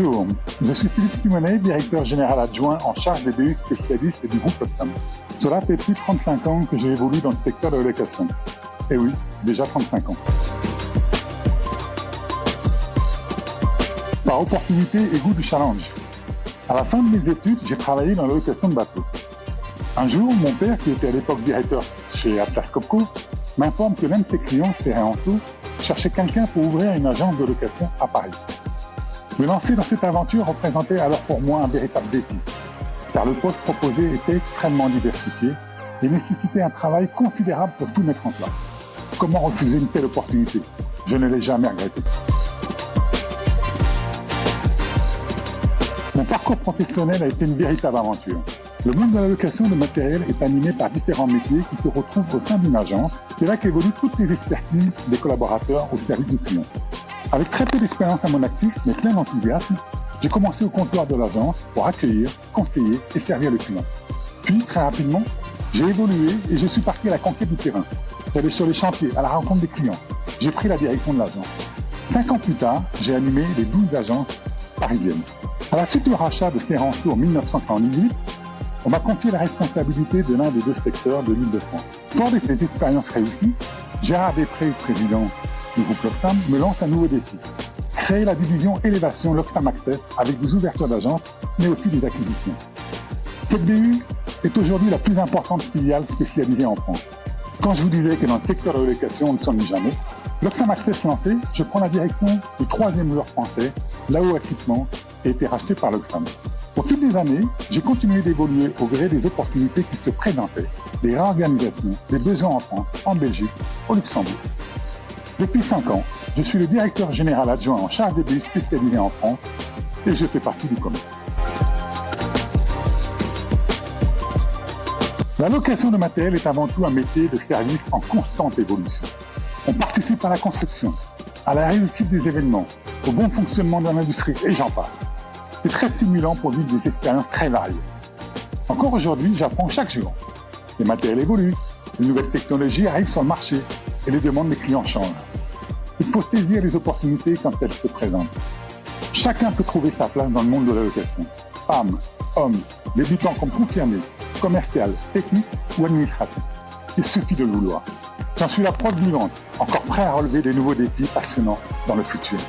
Bonjour, je suis Philippe Simonet, directeur général adjoint en charge des BU spécialistes du groupe Loxam. Cela fait plus de 35 ans que j'ai évolué dans le secteur de la location. Et oui, déjà 35 ans. Par opportunité et goût du challenge. À la fin de mes études, j'ai travaillé dans la location de bateaux. Un jour, mon père, qui était à l'époque directeur chez Atlas Copco, m'informe que l'un de ses clients, Ferré-en-Sous, cherchait quelqu'un pour ouvrir une agence de location à Paris. Me lancer dans cette aventure représentait alors pour moi un véritable défi, car le poste proposé était extrêmement diversifié et nécessitait un travail considérable pour tout mettre en place. Comment refuser une telle opportunité? Je ne l'ai jamais regretté. Mon parcours professionnel a été une véritable aventure. Le monde de la location de matériel est animé par différents métiers qui se retrouvent au sein d'une agence. C'est là qu'évoluent toutes les expertises des collaborateurs au service du client. Avec très peu d'expérience à mon actif, mais plein d'enthousiasme, j'ai commencé au comptoir de l'agence pour accueillir, conseiller et servir le client. Puis, très rapidement, j'ai évolué et je suis parti à la conquête du terrain. J'allais sur les chantiers, à la rencontre des clients. J'ai pris la direction de l'agence. 5 ans plus tard, j'ai animé les 12 agences parisiennes. À la suite du rachat de Ferré-en-Sous en 1998, on m'a confié la responsabilité de l'un des deux secteurs de l'Île-de-France. Fort de ces expériences réussies, Gérard Després, président du groupe Loxam, me lance un nouveau défi. Créer la division élévation Loxam Access avec des ouvertures d'agences, mais aussi des acquisitions. Cette BU est aujourd'hui la plus importante filiale spécialisée en France. Quand je vous disais que dans le secteur de la location, on ne s'ennuie jamais, Loxam Access lancé, je prends la direction du 3e joueur français, Lao Équipement, qui a été racheté par Loxam. Au fil des années, j'ai continué d'évoluer au gré des opportunités qui se présentaient, des réorganisations, des besoins en France, en Belgique, au Luxembourg. Depuis 5 ans, je suis le directeur général adjoint en charge des BU spécialisés en France et je fais partie du commerce. La location de matériel est avant tout un métier de service en constante évolution. On participe à la construction, à la réussite des événements, au bon fonctionnement de l'industrie et j'en passe. C'est très stimulant pour vivre des expériences très variées. Encore aujourd'hui, j'apprends chaque jour. Les matériels évoluent, les nouvelles technologies arrivent sur le marché et les demandes des clients changent. Il faut saisir les opportunités quand elles se présentent. Chacun peut trouver sa place dans le monde de la location. Femmes, hommes, débutants comme confirmés, commercial, technique ou administratif. Il suffit de le vouloir. J'en suis la preuve vivante, encore prêt à relever des nouveaux défis passionnants dans le futur.